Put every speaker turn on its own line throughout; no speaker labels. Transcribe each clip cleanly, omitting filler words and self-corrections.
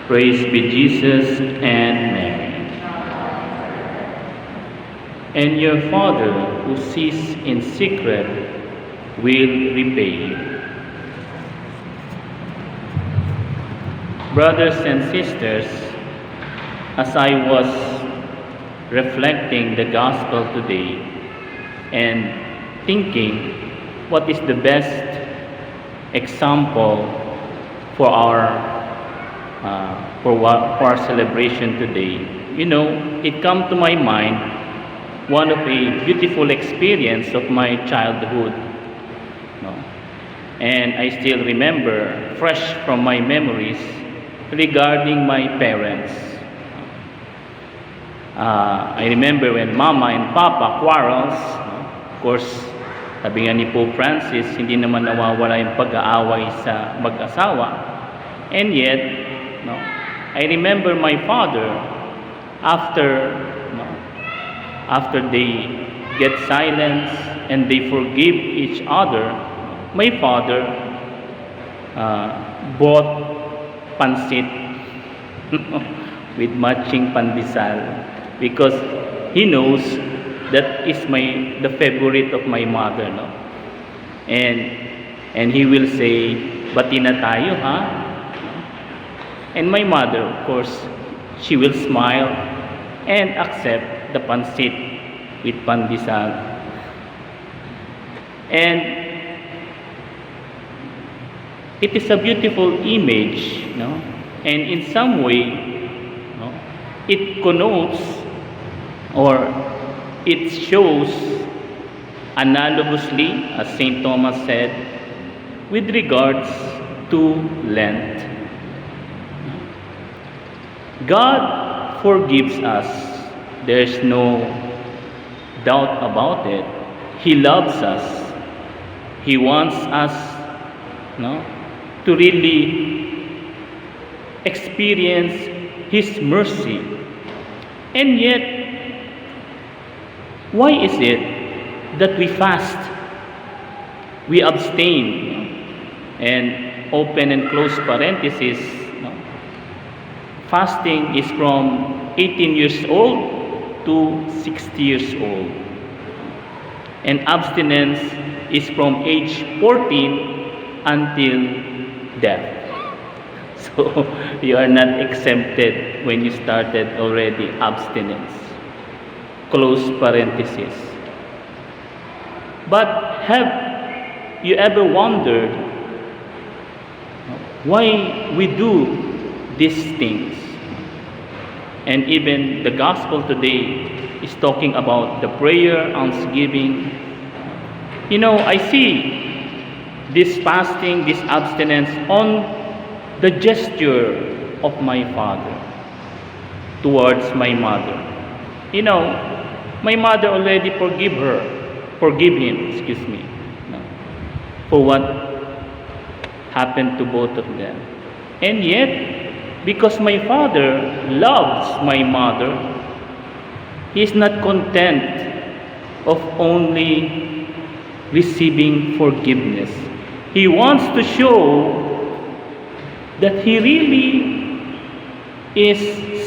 Praise be Jesus and Mary. And your Father who sees in secret will repay you. Brothers and sisters, as I was reflecting the gospel today and thinking what is the best example for our celebration today, it come to my mind one of a beautiful experience of my childhood, and I still remember fresh from my memories regarding my parents. I remember when Mama and Papa quarrels. Of course, sabi nga ni Pope Francis, hindi naman nawawala yung pag-aaway sa mag-asawa. And yet, I remember my father, after they get silence and they forgive each other, my father bought pansit with matching pandesal, because he knows that is the favorite of my mother, and he will say, "Bati na tayo, ha?" And my mother, of course, she will smile and accept the pansit with pandesal. And it is a beautiful image, and in some way, it connotes or it shows analogously, as St. Thomas said, with regards to Lent. God forgives us. There's no doubt about it. He loves us. He wants us to really experience His mercy. And yet, why is it that we fast, we abstain, and open and close parenthesis, fasting is from 18 years old to 60 years old, and abstinence is from age 14 until death. So you are not exempted when you started already abstinence. Close parenthesis. But have you ever wondered why we do these things? And even the gospel today is talking about the prayer, almsgiving. I see this fasting, this abstinence on the gesture of my father towards my mother. My mother already forgive him, for what happened to both of them. And yet, because my father loves my mother, he is not content of only receiving forgiveness. He wants to show that he really is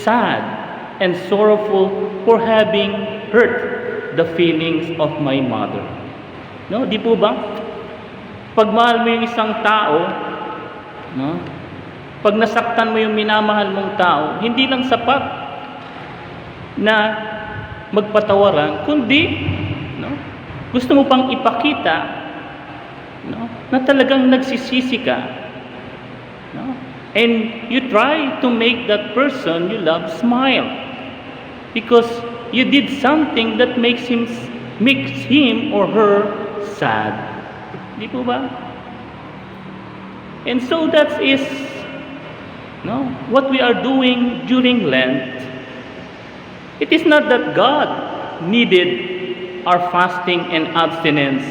sad and sorrowful for having hurt the feelings of my mother. Di po ba? Pag mahal mo yung isang tao, pag nasaktan mo yung minamahal mong tao, hindi lang sapat na magpatawaran, kundi gusto mo pang ipakita na talagang nagsisisi ka. And you try to make that person you love smile, because you did something that makes him or her sad. Di po ba? And so that is what we are doing during Lent. It is not that God needed our fasting and abstinence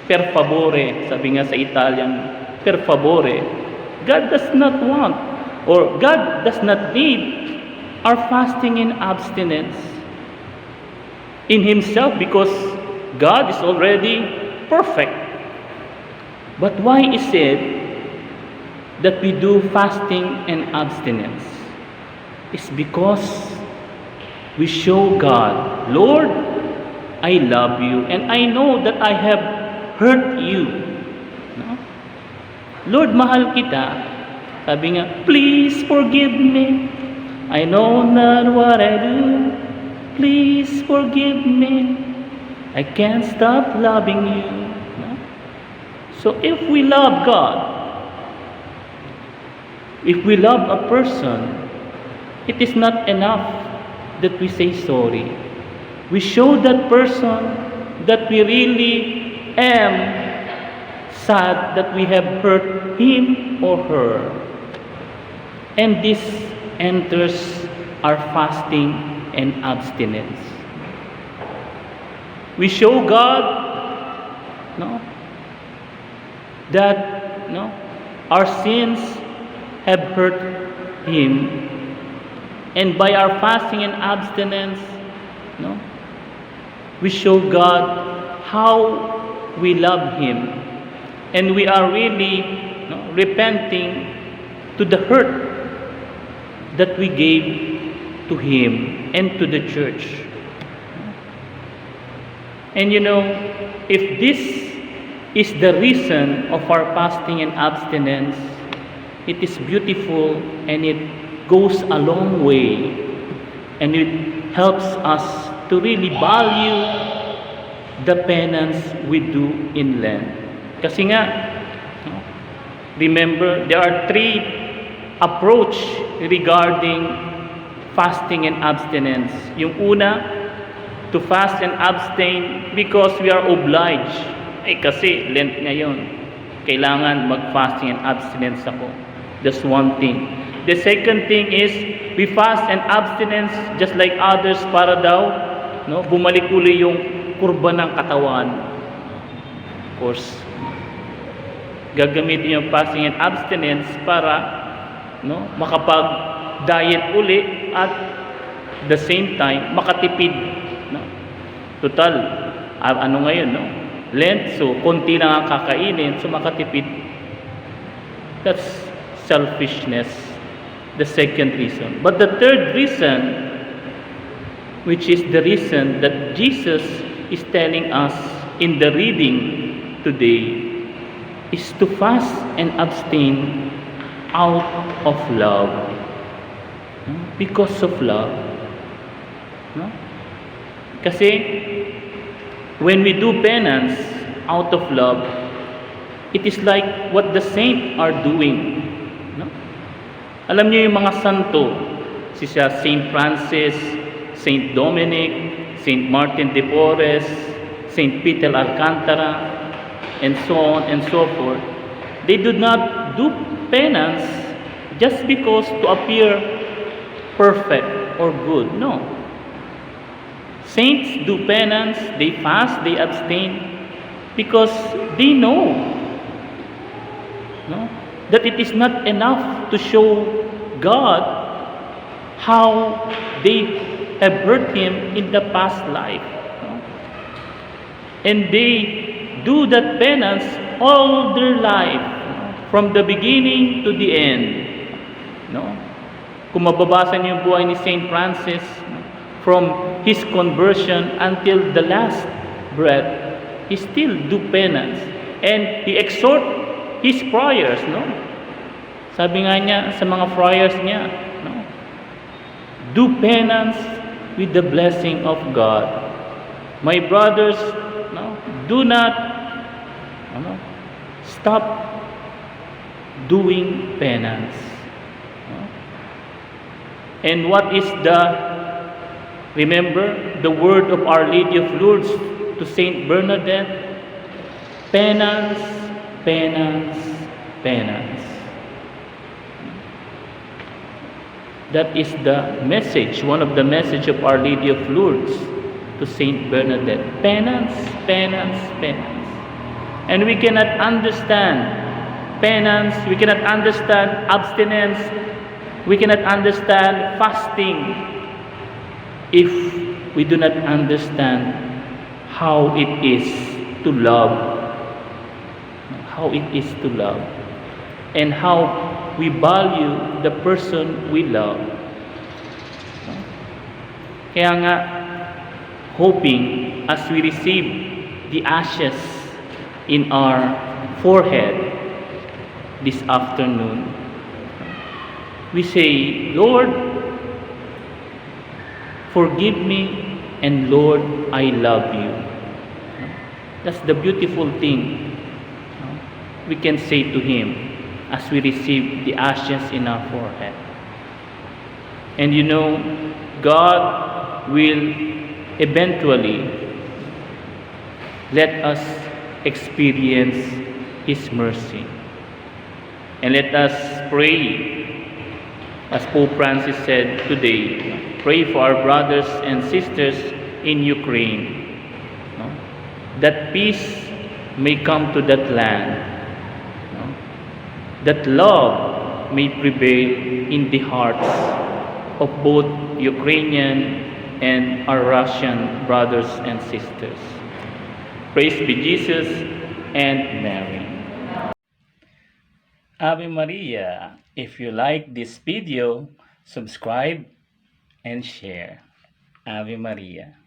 per favore, sabi nga sa Italian, per favore. God does not want, or God does not need our fasting and abstinence in Himself, because God is already perfect. But why is it that we do fasting and abstinence is because we show God, Lord, I love you and I know that I have hurt you. No? Lord, mahal kita. Sabi nga, please forgive me. I know not what I do. Please forgive me. I can't stop loving you. No? So if we love God, if we love a person, it is not enough that we say sorry. We show that person that we really am sad that we have hurt him or her. And this enters our fasting and abstinence. We show God, no, that no, our sins have hurt him, and by our fasting and abstinence, no, we show God how we love him, and we are really repenting to the hurt that we gave to him and to the church. And if this is the reason of our fasting and abstinence, it is beautiful and it goes a long way, and it helps us to really value the penance we do in Lent. Kasi nga, remember, there are three approach regarding fasting and abstinence. Yung una, to fast and abstain because we are obliged. Kasi Lent ngayon, kailangan mag-fasting and abstinence ako. That's one thing. The second thing is, we fast and abstinence just like others para daw, bumalik uli yung kurba ng katawan. Of course, gagamitin yung fasting and abstinence para makapag-diet uli at the same time makatipid. Total, ngayon, Lent, so konti lang ang kakainin, so makatipid. That's selfishness, the second reason. But the third reason, which is the reason that Jesus is telling us in the reading today, is to fast and abstain out of love. Because of love. Kasi when we do penance out of love, it is like what the saints are doing. Alam niyo yung mga santo, si Saint Francis, Saint Dominic, Saint Martin de Porres, Saint Peter Alcantara, and so on and so forth. They do not do penance just because to appear perfect or good. No. Saints do penance, they fast, they abstain because they know that it is not enough to show God how they have hurt him in the past life. And they do that penance all their life, from the beginning to the end. Kung mababasa niyo yung buhay ni Saint Francis, from his conversion until the last breath, he still do penance. And he exhort his friars, Sabi nga niya sa mga friars niya, do penance with the blessing of God. My brothers, do not stop doing penance. And what is remember the word of Our Lady of Lourdes to Saint Bernadette? Penance, penance, penance. That is the message, one of the message of Our Lady of Lourdes to Saint Bernadette. Penance, penance, penance. And we cannot understand penance, we cannot understand abstinence, we cannot understand fasting if we do not understand how it is to love, and how we value the person we love. Kaya nga, hoping as we receive the ashes in our forehead this afternoon, we say, Lord, forgive me, and Lord, I love you. That's the beautiful thing we can say to Him as we receive the ashes in our forehead. And you know, God will eventually let us experience His mercy. And let us pray, as Pope Francis said today, pray for our brothers and sisters in Ukraine, that peace may come to that land, that love may prevail in the hearts of both Ukrainian and our Russian brothers and sisters. Praise be Jesus and Mary. Ave Maria. If you like this video, subscribe and share. Ave Maria.